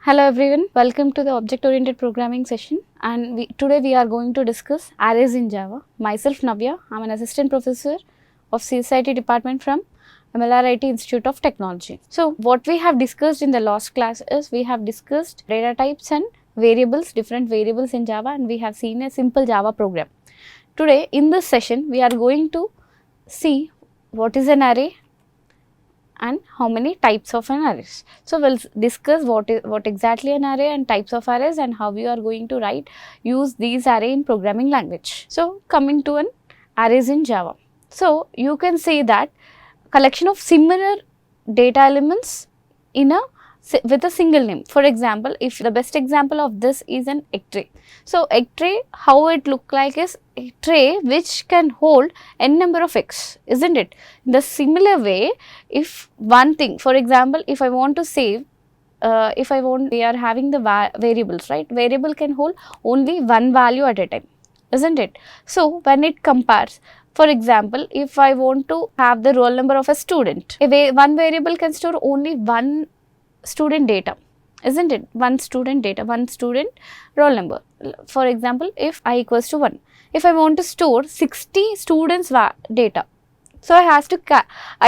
Hello everyone, welcome to the object oriented programming session, and today we are going to discuss arrays in Java. Myself Navya, I am an assistant professor of CSIT department from MLRIT Institute of Technology. So what we have discussed in the last class is we have discussed data types and variables, different variables in Java, and we have seen a simple Java program. Today in this session we are going to see what is an array and how many types of an arrays. So we'll discuss what exactly an array and types of arrays and how you are going to use these array in programming language. So coming to an arrays in Java. So you can say that collection of similar data elements with a single name. For example, if the best example of this is an egg tray. So egg tray, how it look like is a tray which can hold n number of eggs, isn't it? In the similar way, if one thing, for example, if I want to save, we are having the variables, right? Variable can hold only one value at a time, isn't it? So when it compares, for example, if I want to have the roll number of a student, one variable can store only one student data, isn't it? One student data, one student roll number. For example, if I equals to 1, if I want to store 60 students data, so I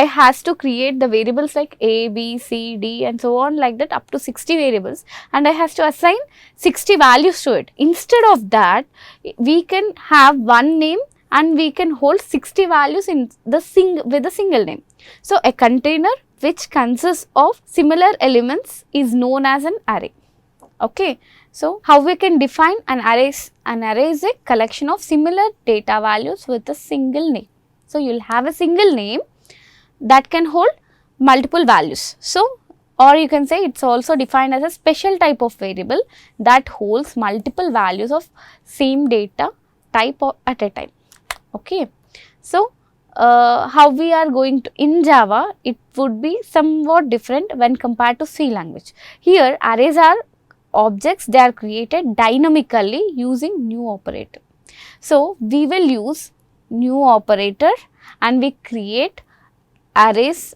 has to create the variables like A, B, C, D and so on, like that, up to 60 variables, and I have to assign 60 values to it. Instead of that, we can have one name and we can hold 60 values in the with a single name. So a container which consists of similar elements is known as an array. Okay. So how we can define an array? An array is a collection of similar data values with a single name. So you will have a single name that can hold multiple values. So, or you can say it's also defined as a special type of variable that holds multiple values of same data type at a time. Okay. So how we are going to, in Java, it would be somewhat different when compared to C language. Here arrays are objects, they are created dynamically using new operator. So we will use new operator and we create arrays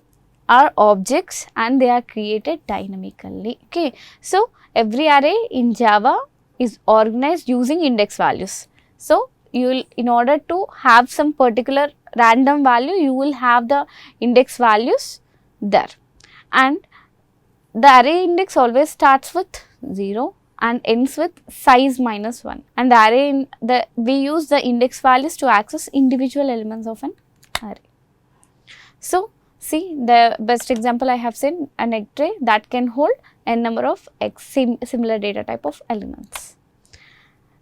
are objects and they are created dynamically. Okay. So every array in Java is organized using index values. So you will, in order to have some particular random value, you will have the index values there, and the array index always starts with 0 and ends with size minus 1, and the array we use the index values to access individual elements of an array. So see, the best example I have seen, an egg tray that can hold n number of similar data type of elements.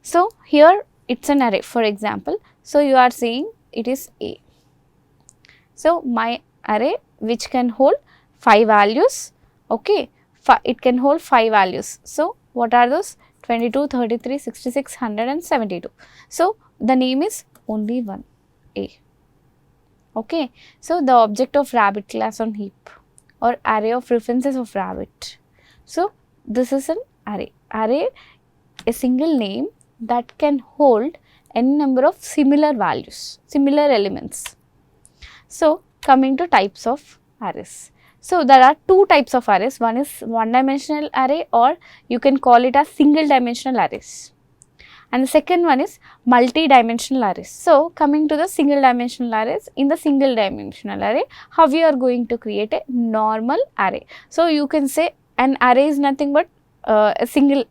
So here it's an array, for example. So you are saying it is A. So my array which can hold 5 values, okay, it can hold 5 values. So what are those? 22, 33, 66, 100 and 72. So the name is only one, A. Okay. So the object of rabbit class on heap or array of references of rabbit. So this is an array. Array, a single name that can hold n number of similar values, similar elements. So coming to types of arrays. So there are two types of arrays. One is one dimensional array, or you can call it as single dimensional arrays. And the second one is multi-dimensional arrays. So coming to the single dimensional arrays, in the single dimensional array, how we are going to create a normal array. So you can say an array is nothing but a single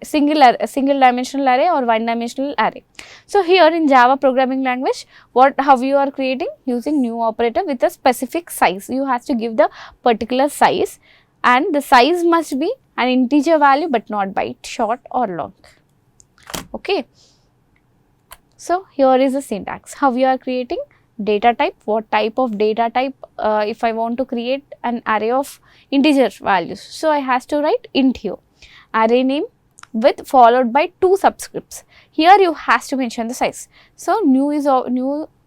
dimensional array or one dimensional array. So here in Java programming language, how you are creating? Using new operator with a specific size. You have to give the particular size, and the size must be an integer value but not byte, short or long. Okay. So here is the syntax. How you are creating? Data type. What type of data type? If I want to create an array of integer values, so I have to write int here. Array name with followed by 2 subscripts. Here you has to mention the size. So new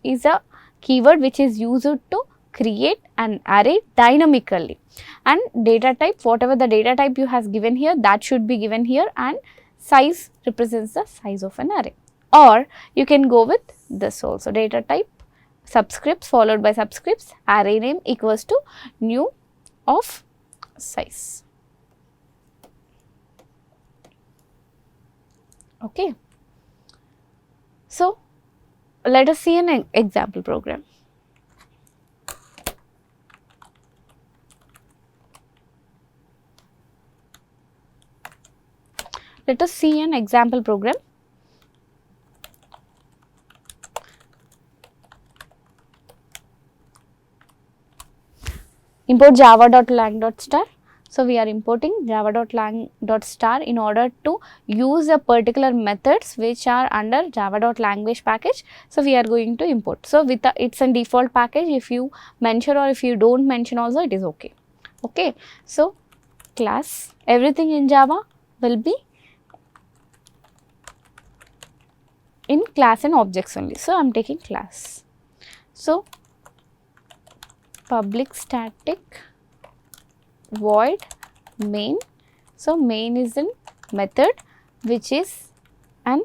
is a keyword which is used to create an array dynamically, and data type, whatever the data type you has given here, that should be given here, and size represents the size of an array. Or you can go with this also, data type, subscripts followed by subscripts, array name equals to new of size. Okay. So let us see an example program. Let us see an example program. Import java.lang.star. So we are importing java.lang.star in order to use a particular methods which are under java.language package. So we are going to import. So with it's a default package. If you mention or if you don't mention also, it is okay. Okay. So class, everything in Java will be in class and objects only. So I am taking class. So public static void main. So main is a method which is an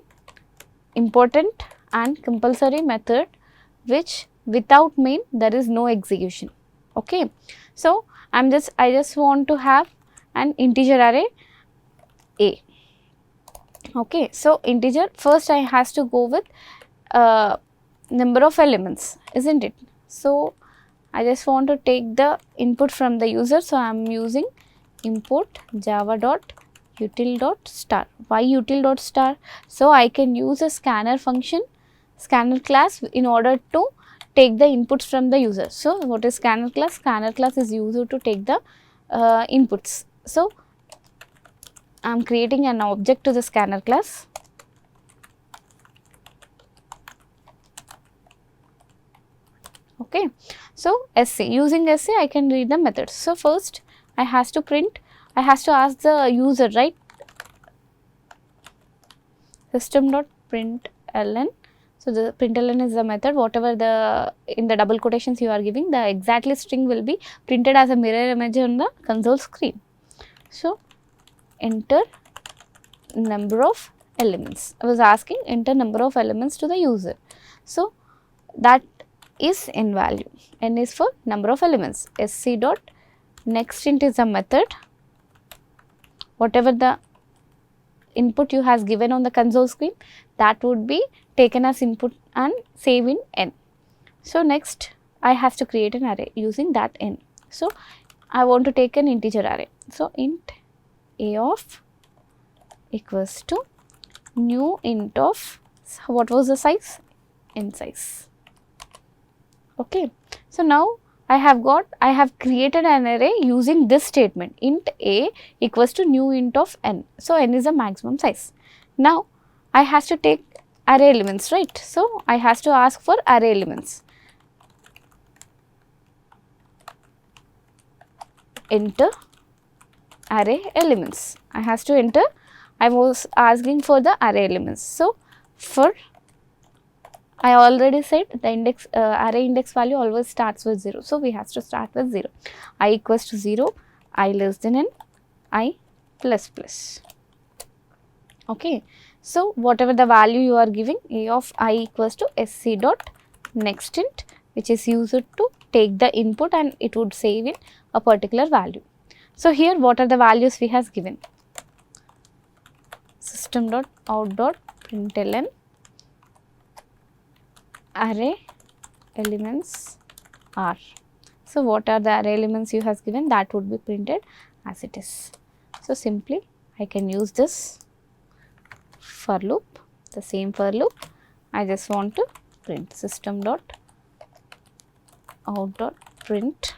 important and compulsory method which without main there is no execution. Okay. So I just want to have an integer array A. Okay. So integer, first I has to go with number of elements, isn't it? So I just want to take the input from the user. So I am using import java.util.star. Why util.star? So I can use a scanner function, scanner class in order to take the inputs from the user. So what is scanner class? Scanner class is used to take the inputs. So I am creating an object to the scanner class. Okay. So SC, using SC I can read the methods. So first I has to print, I has to ask the user, right, system.println. So the println is the method, whatever the in the double quotations you are giving, the exactly string will be printed as a mirror image on the console screen. So enter number of elements. I was asking enter number of elements to the user. So that is n value. N is for number of elements. Sc dot next int is a method. Whatever the input you has given on the console screen, that would be taken as input and save in n. So next I have to create an array using that n. So I want to take an integer array. So int a of equals to new int of, what was the size? N size. Okay. So now I have created an array using this statement, int a equals to new int of n. So n is the maximum size. Now I has to take array elements, right? So I has to ask for array elements. Enter array elements. I has to enter, I was asking for the array elements. So for, I already said the index array index value always starts with 0. So we have to start with 0. I equals to 0, I less than n, I plus plus. Okay. So whatever the value you are giving, a of I equals to sc dot next int, which is used to take the input and it would save in a particular value. So here what are the values we has given? System dot out dot println array elements are. So what are the array elements you has given? That would be printed as it is. So simply I can use this for loop, the same for loop. I just want to print system dot out dot print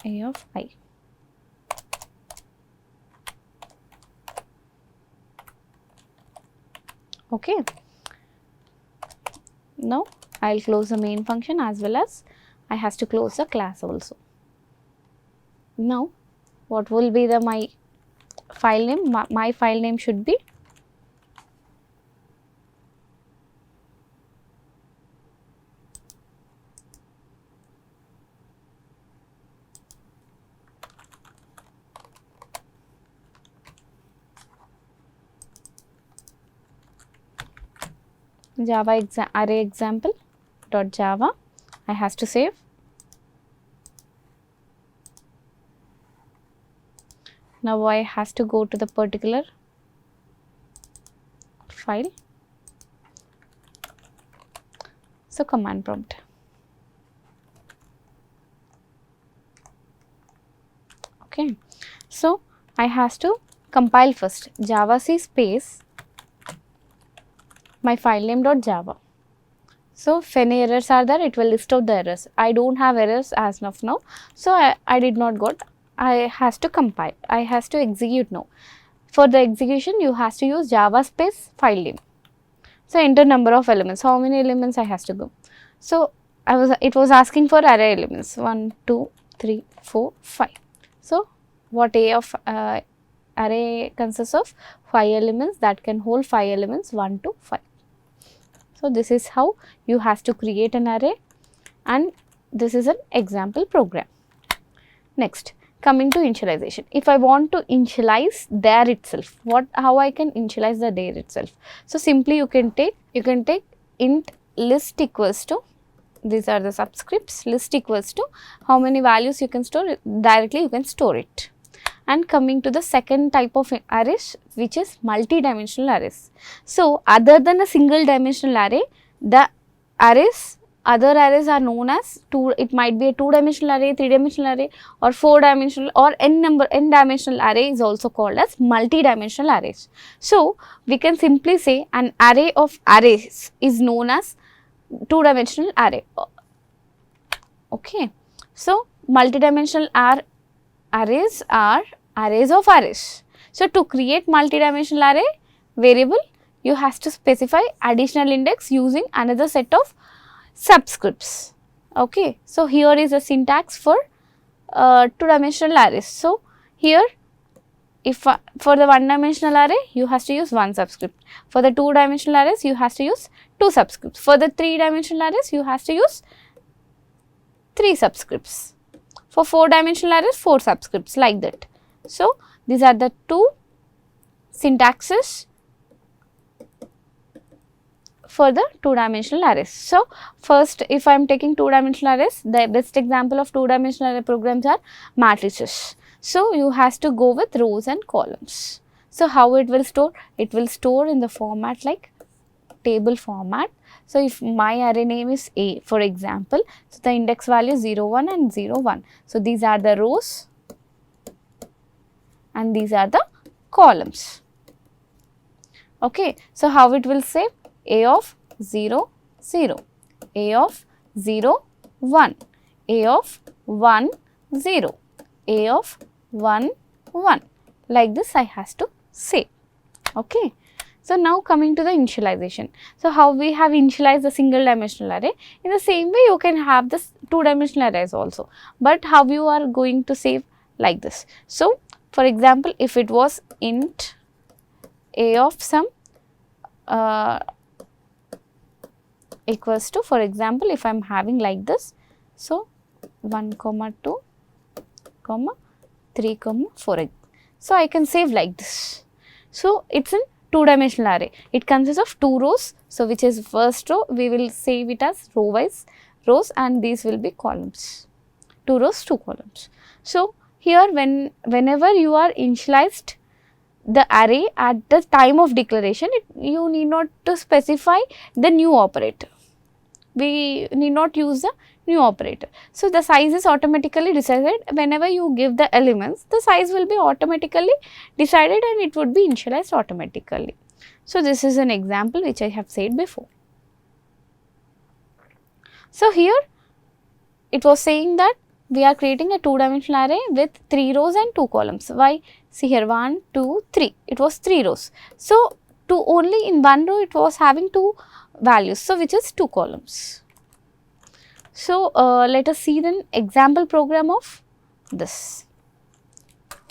a of I. Okay. Now I will close the main function as well as I has to close the class also. Now what will be the my file name? My file name should be Java array example dot Java. I has to save. Now I has to go to the particular file. So command prompt. Okay. So I has to compile first javac space my file name dot java. So if any errors are there, it will list out the errors. I don't have errors as of now, so I did not got. I has to compile. I has to execute now. For the execution, you has to use java space file name. So enter number of elements. How many elements I has to go? So it was asking for array elements 1, 2, 3, 4, 5. So what A of array consists of 5 elements that can hold 5 elements 1 to 5. So this is how you have to create an array, and this is an example program. Next, coming to initialization. If I want to initialize there itself, how I can initialize the there itself? So simply you can take int list equals to, these are the subscripts, list equals to how many values you can store, directly you can store it. And coming to the second type of arrays, which is multi-dimensional arrays. So other than a single dimensional array, the other arrays are known as it might be a 2-dimensional array, 3-dimensional array, or 4-dimensional, or n-dimensional array is also called as multi-dimensional arrays. So we can simply say an array of arrays is known as 2-dimensional array. Okay. So multi-dimensional arrays are arrays of arrays. So to create multi-dimensional array variable, you have to specify additional index using another set of subscripts. Okay. So here is a syntax for 2-dimensional arrays. So here, if for the 1-dimensional array, you have to use 1 subscript. For the 2-dimensional arrays, you have to use 2 subscripts. For the 3-dimensional arrays, you have to use 3 subscripts. For 4-dimensional arrays, 4 subscripts, like that. So these are the 2 syntaxes for the 2-dimensional arrays. So first, if I am taking 2-dimensional arrays, the best example of 2-dimensional array programs are matrices. So you has to go with rows and columns. So how it will store? It will store in the format like table format. So if my array name is A, for example, so the index value is 0, 1 and 0, 1. So these are the rows and these are the columns. Okay. So how it will say? A of 0, 0, A of 0, 1, A of 1, 0, A of 1, 1. Like this I has to say. Okay. So now coming to the initialization. So how we have initialized the single dimensional array, in the same way you can have this 2-dimensional arrays also, but how you are going to save like this. So for example, if it was int A of some equals to, for example, if I am having like this, so 1, 2, 3, 4. So I can save like this. So it's an 2-dimensional array. It consists of 2 rows. So which is first row, we will save it as row wise rows, and these will be columns. 2 rows, 2 columns. So here whenever you are initialized the array at the time of declaration, you need not to specify the new operator. We need not use the new operator. So the size is automatically decided. Whenever you give the elements, the size will be automatically decided and it would be initialized automatically. So this is an example which I have said before. So here it was saying that we are creating a 2-dimensional array with 3 rows and 2 columns. Why? See here, 1, 2, 3. It was 3 rows. So only in 1 row it was having 2 values. So which is 2 columns. So let us see then example program of this.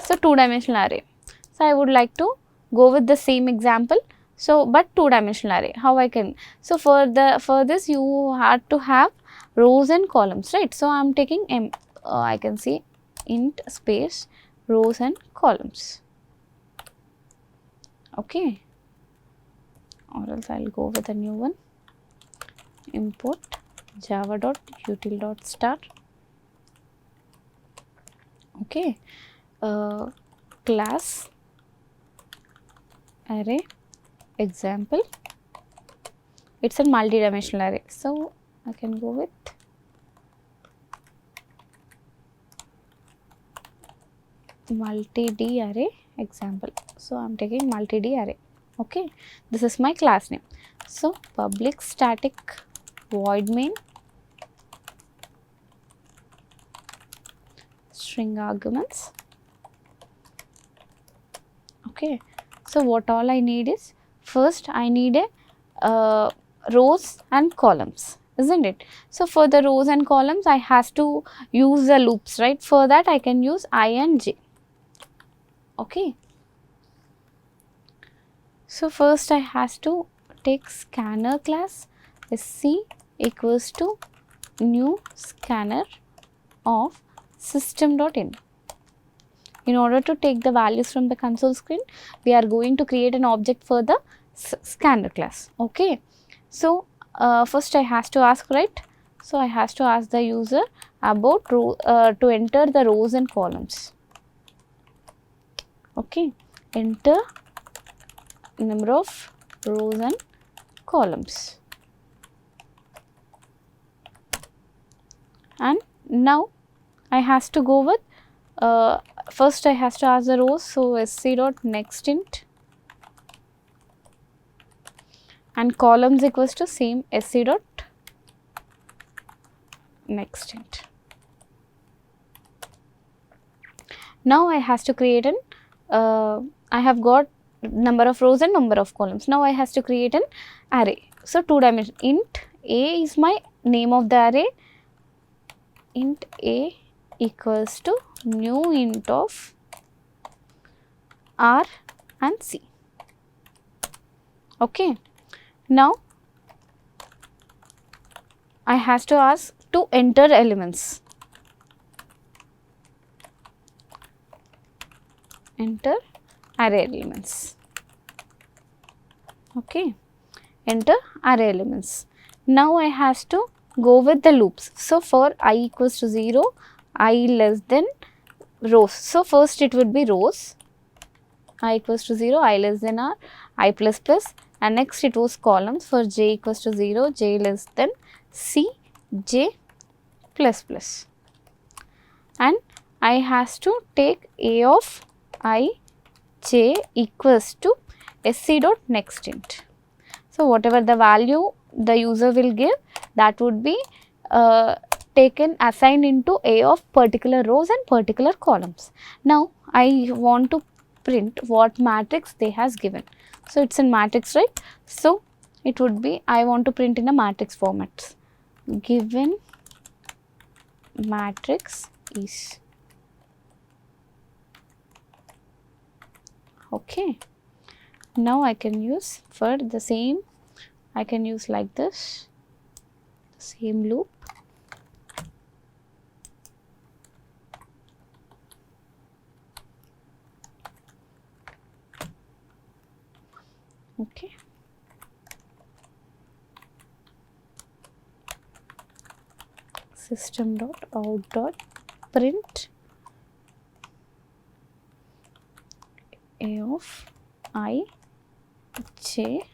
So 2-dimensional array. So I would like to go with the same example. So but 2-dimensional array. How I can? So for this you had to have rows and columns, right? So I am taking I can say int space rows and columns. Okay. Or else I will go with a new one. Import java.util.start. Okay. class array example. It's a multi-dimensional array, so I can go with multi-D array example. So I'm taking multi-D array. Okay, this is my class name. So public static void main string arguments. Okay, so what all I need is, first I need a rows and columns, isn't it? So for the rows and columns I has to use the loops, right? For that I can use I and j. Okay, so first I has to take scanner class sc equals to new scanner of system.in. In order to take the values from the console screen, we are going to create an object for the scanner class. Okay, so first I has to ask, right? So I has to ask the user about to enter the rows and columns. Okay, enter number of rows and columns. And now I has to go with first I has to ask the rows, so sc dot next int, and columns equals to same sc dot next int. Now I has to create an I have got number of rows and number of columns. Now I has to create an array. So 2 dimension int a is my name of the array. Int a equals to new int of r and c. Okay, now I has to ask to enter elements. Enter array elements. Okay, enter array elements. Now I has to go with the loops. So for I equals to 0, I less than rows. So first it would be rows, I equals to 0, I less than r, I plus plus, and next it was columns. For j equals to 0, j less than c, j plus plus. And I has to take a of I j equals to sc dot next int. So whatever the value the user will give, that would be taken assigned into a of particular rows and particular columns. Now I want to print what matrix they has given. So it's in matrix, right? So it would be, I want to print in a matrix format. Given matrix is. Okay, now I can use for the same, I can use like this, same loop. Okay, system dot out dot print a of I j,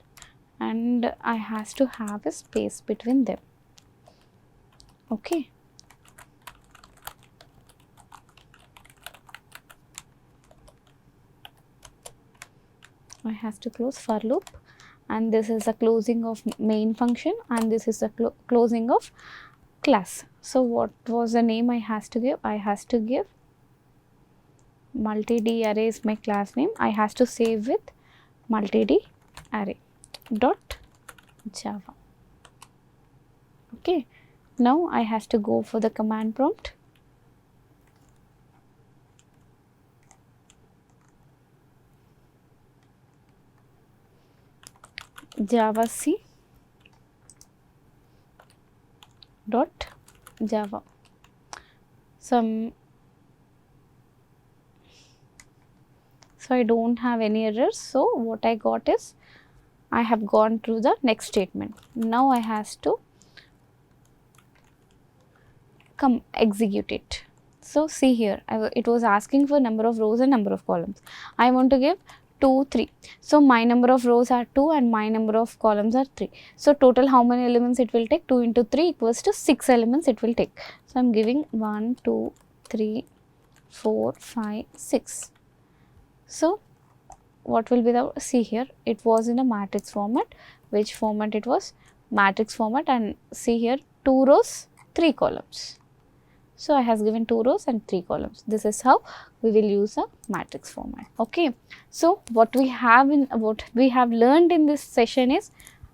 and I has to have a space between them. Okay, I have to close for loop, and this is the closing of main function, and this is the closing of class. So what was the name I has to give? I has to give multi-D array is my class name. I has to save with multi-D array dot java. Okay, now I has to go for the command prompt. Java C dot java. So I don't have any errors. So what I got is, I have gone through the next statement. Now I has to come execute it. So see here, it was asking for number of rows and number of columns. I want to give 2, 3. So my number of rows are 2 and my number of columns are 3. So total how many elements it will take? 2 into 3 equals to 6 elements it will take. So I am giving 1, 2, 3, 4, 5, 6. So what will be the, see here, it was in a matrix format. Which format it was? Matrix format, and see here 2 rows, 3 columns. So I has given 2 rows and 3 columns. This is how we will use a matrix format. Okay. So what we have learned in this session is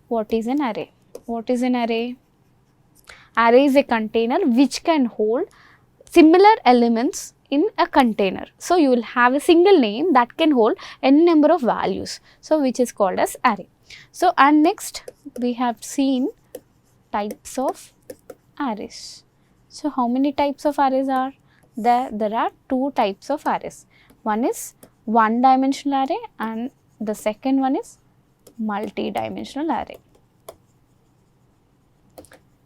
what is an array. What is an array? Array is a container which can hold similar elements in a container. So you will have a single name that can hold n number of values. So which is called as array. So and next we have seen types of arrays. So how many types of arrays are there? There are 2 types of arrays. One is one dimensional array and the second one is multi-dimensional array.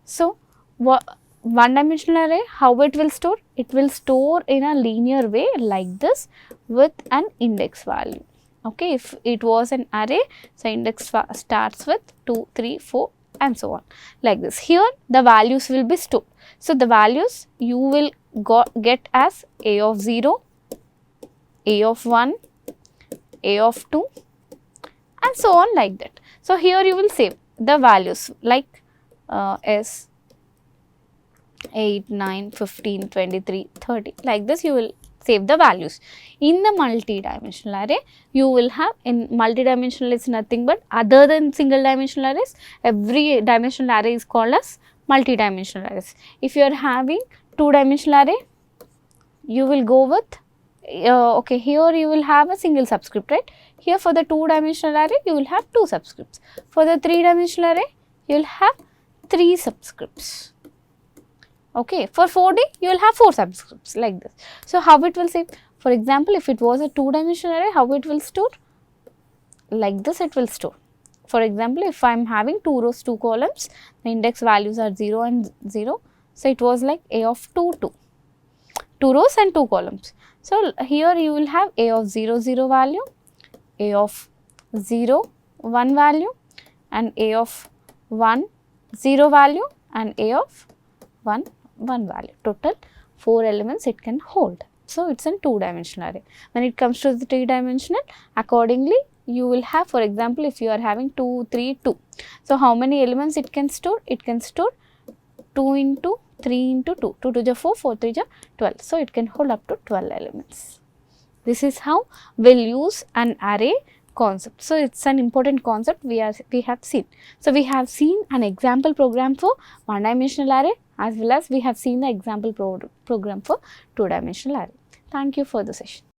So one dimensional array, how it will store? It will store in a linear way like this with an index value. Okay, if it was an array, so index starts with 2, 3, 4 and so on like this. Here the values will be stored. So the values you will get as a of 0, a of 1, a of 2 and so on like that. So here you will save the values like s 8, 9, 15, 23, 30 like this you will save the values. In the multi-dimensional array, you will have, in multi-dimensional is nothing but other than single dimensional arrays, every dimensional array is called as multi-dimensional arrays. If you are having 2-dimensional array, you will go with, okay, here you will have a single subscript, right? Here for the 2-dimensional array, you will have 2 subscripts. For the 3-dimensional array, you will have 3 subscripts. Okay, for 4D, you will have 4 subscripts like this. So how it will save? For example, if it was a 2-dimensional array, how it will store? Like this it will store. For example, if I am having 2 rows, 2 columns, the index values are 0 and 0. So it was like a of 2, 2. 2 rows and 2 columns. So here you will have a of 0, 0 value, a of 0, 1 value and a of 1, 0 value and a of 1, 1 value. Total 4 elements it can hold. So it's a 2-dimensional array. When it comes to the 3-dimensional, accordingly you will have, for example, if you are having 2, 3, 2. So how many elements it can store? It can store 2 into 3 into 2. 2 to the 4, 4 to the 12. So it can hold up to 12 elements. This is how we'll use an array concept. So it's an important concept we have seen. So we have seen an example program for 1-dimensional array, as well as we have seen the example program for 2-dimensional array. Thank you for the session.